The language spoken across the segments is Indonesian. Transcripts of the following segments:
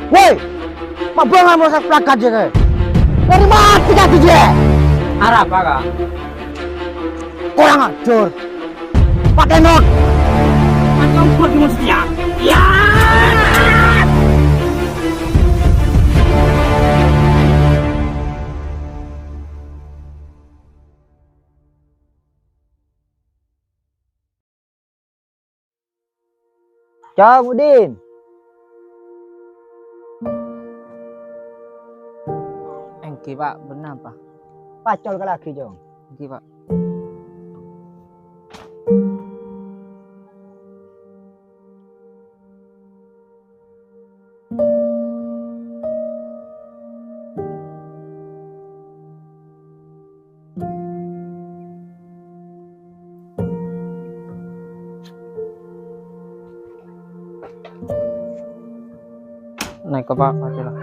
Woi, mabangan merusak plakat je. Dari mati kaki je. Arah apa kak? Kurang ajar. Pakai not. Macam buat mustiak. Ya. Ciao, Udin. Engki pak, benar pak. Pacol ke lagi, Jong. Engki pak. Naik ke pak, mati lah.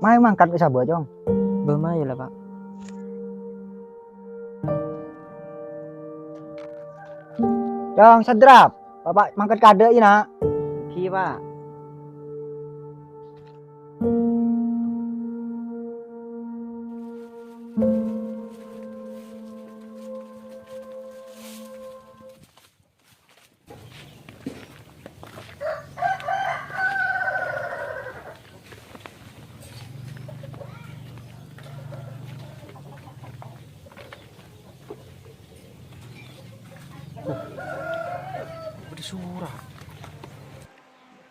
Mai mangkat ke Sabo, Jong. Belum aja lah pak. Jong, sedrap. Bapak mangkat kade ini, nak. Engki pak.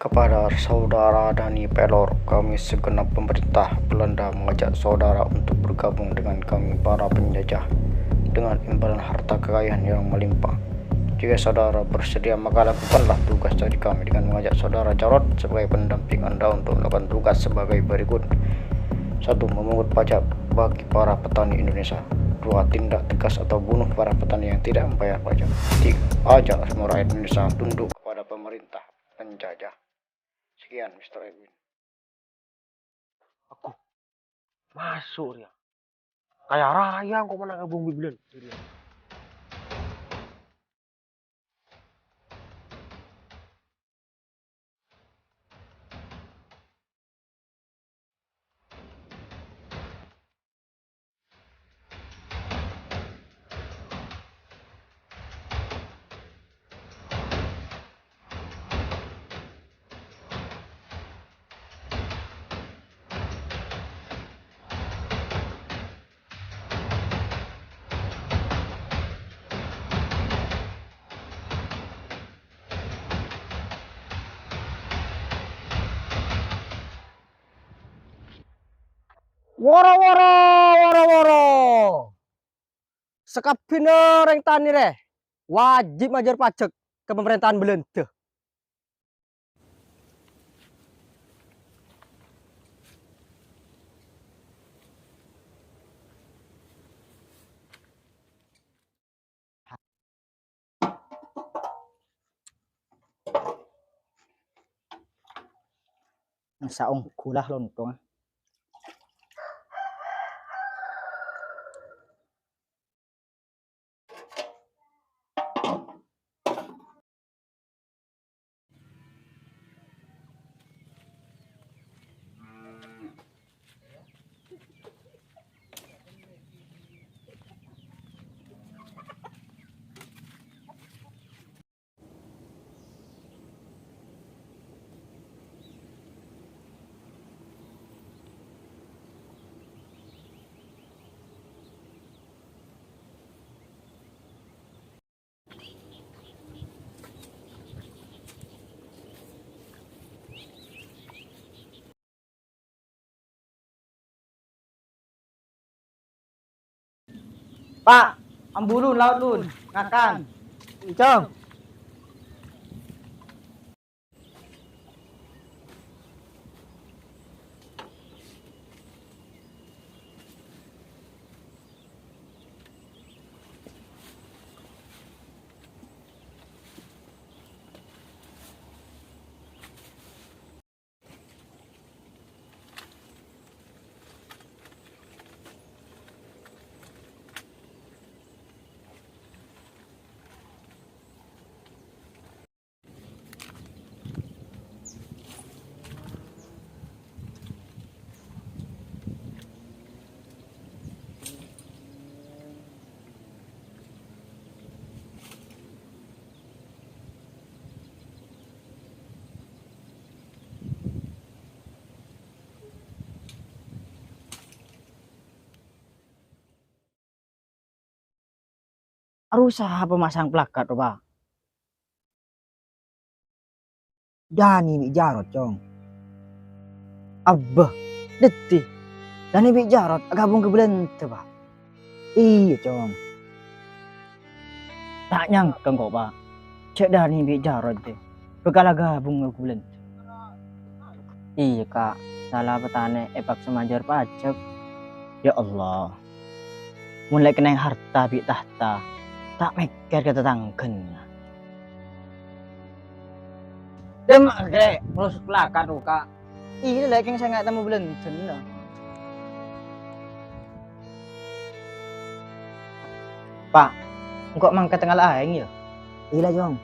Kepada saudara Dani Pelor, kami segenap pemerintah Belanda mengajak saudara untuk bergabung dengan kami para penjajah dengan imbalan harta kekayaan yang melimpah. Jika saudara bersedia, maka lakukanlah tugas dari kami dengan mengajak saudara Jarod sebagai pendamping Anda untuk melakukan tugas sebagai berikut. 1. Memungut pajak bagi para petani Indonesia. 2. Tindak tegas atau bunuh para petani yang tidak membayar pajak. 3. Ajak semua rakyat Indonesia tunduk kepada pemerintah penjajah. Sekian, Mr. Edwin. Aku masuk ya. Kayak raya kok mana ngabung bibilan. Woro woro woro woro. Sekabine reng tani re wajib majar pajak ke pemerintahan Belanda. Masa ongkulah lontong. Pak, ambulun laut lun, ngakang. Jong. Arusaha pemasang plakat tuh, Pak. Dani Bik Jarot cong. Abah, deti. Dan Bik Jarot gabung ke Belente, Pak. Iya cong. Tak nyangka kok, Pak. Cek Dani Bik Jarot deh. Begala gabung ke Belente. Iya, Kak. Salah petane epak semajar pajak. Ya Allah. Mulai kena harta Bik tahta. Tak mikir ke tetanggen. Demak gede, terus plakat tuh, Kak. Iya lah yang saya nggak temu Belente lah. Pak, kok mangkat tengah lain ya? Iya cong.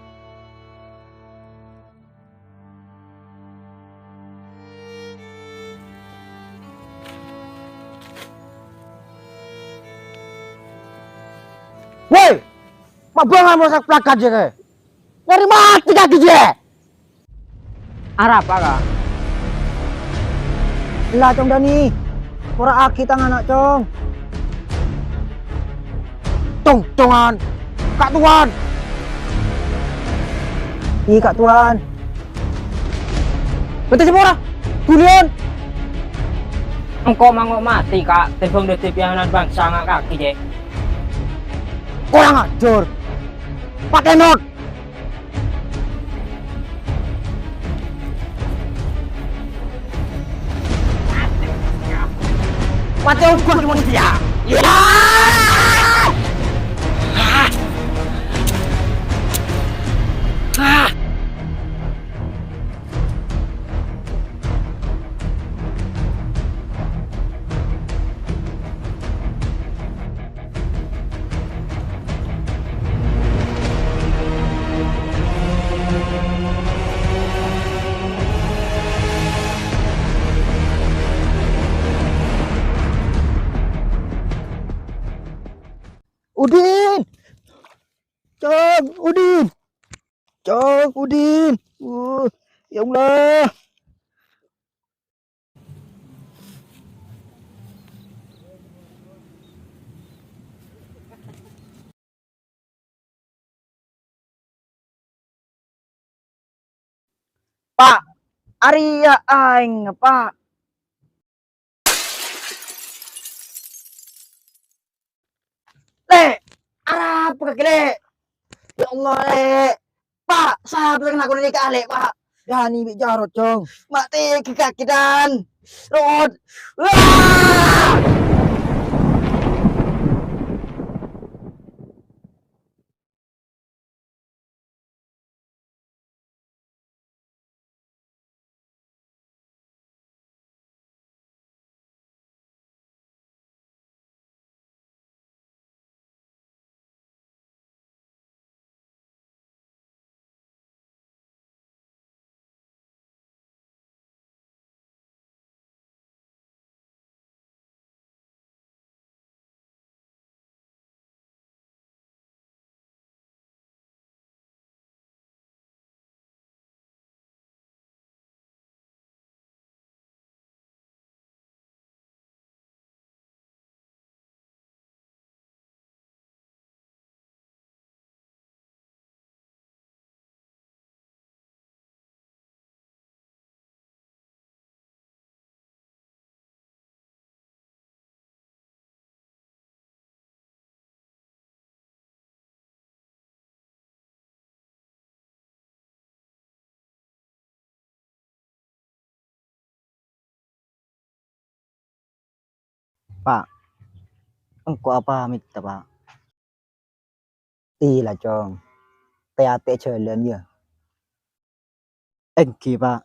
Woi, mabangan masak plakat je ke? Nyari mati kaki je. Arab apa, Kak? Lah cong Dani. Ora aki tangan anak cong. Tongan, Kak Tuan. Iya Kak Tuan. Betul semua Tulian. Engkau mangok mati, Kak. Telepon detik pianan bangsa nggak kaki je. Kurang ajar. Pakai not. Mati hukum cuma dia. Ya. Udin. Cong, Udin. Cong, Udin. Ya Allah. Pak, Arya aing, Pak. Le, Arab kaki le. Ya Allah le. Pak, sahabat yang aku nikah ale, Pak. Dani Bik Jarot cong. Mati ke kaki dan. Rod. Wah! Pak, engkau apa minta, Pak? Iya lah cong. PAT jalan ya. Engki, Pak.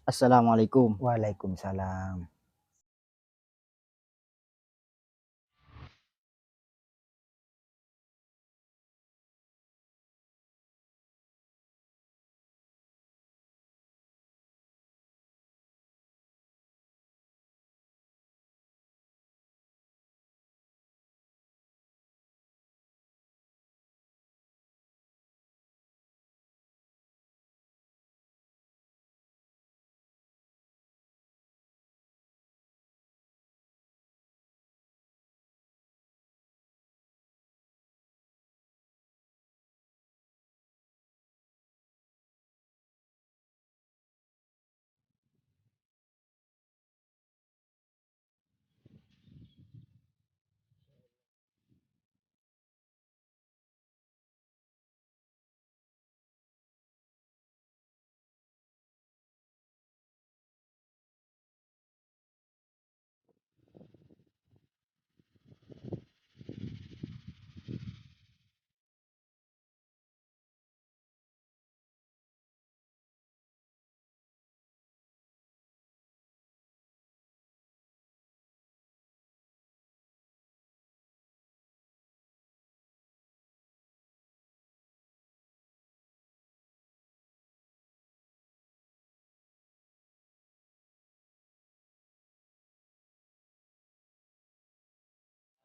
Assalamualaikum. Waalaikumsalam.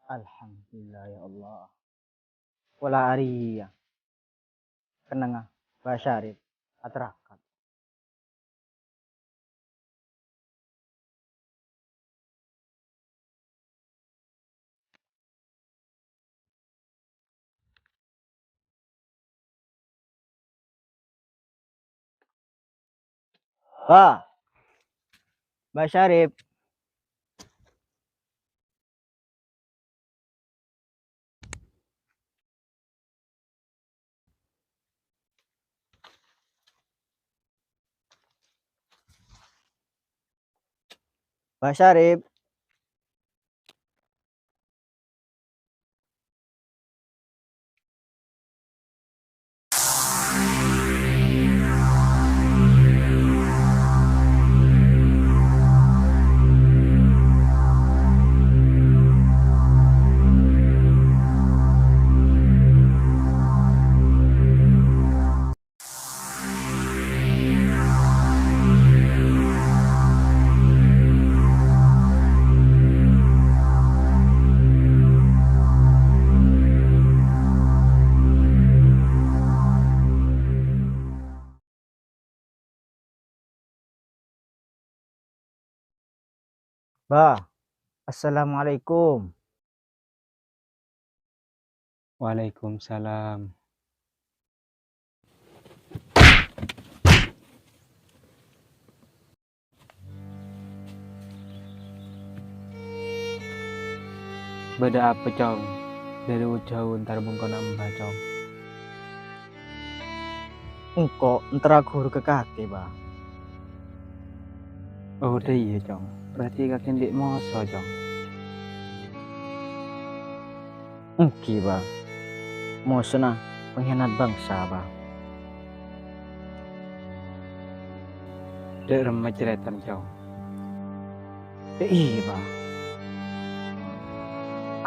Alhamdulillah ya Allah. Wala ariya. Kenanga basyarit atrakat. Ba, Basyarif. Basyarif. Ba, assalamualaikum. Waalaikumsalam. Beda apa cong? Dari jauh ntar bengkok nambah cong. Engko entar aku ke kaki ba. Oh udah iya cong. Berarti kaki ndik moso cong. Engki ba. Mau senah pengkhianat bangsa ba. Dek remah ceretan cong. Iya ba.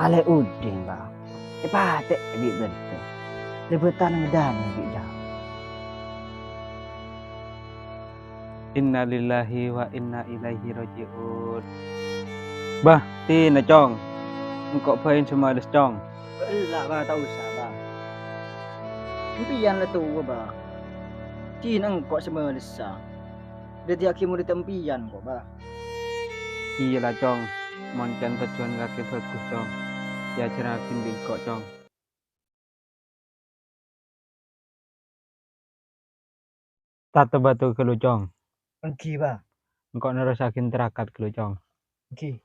Ale udin ba. Patek bi bente. Lebetan ngedan bi jauh. Inna lillahi wa inna ilaihi raji'un. Bah, tina cong. Engkau pain semua des cong. Belak ba tak usah ba. Impian lah tu ba. Cina engkau semua desa. Dia tiap kimu di tempian kok ba. Iya lah cong. Moncan tujuan kaki bagus cong. Ya cerakin bingkok cong. Tato batu kelu cong. Engki ba. Engkau nerusakin terakat kelu cong. Engki.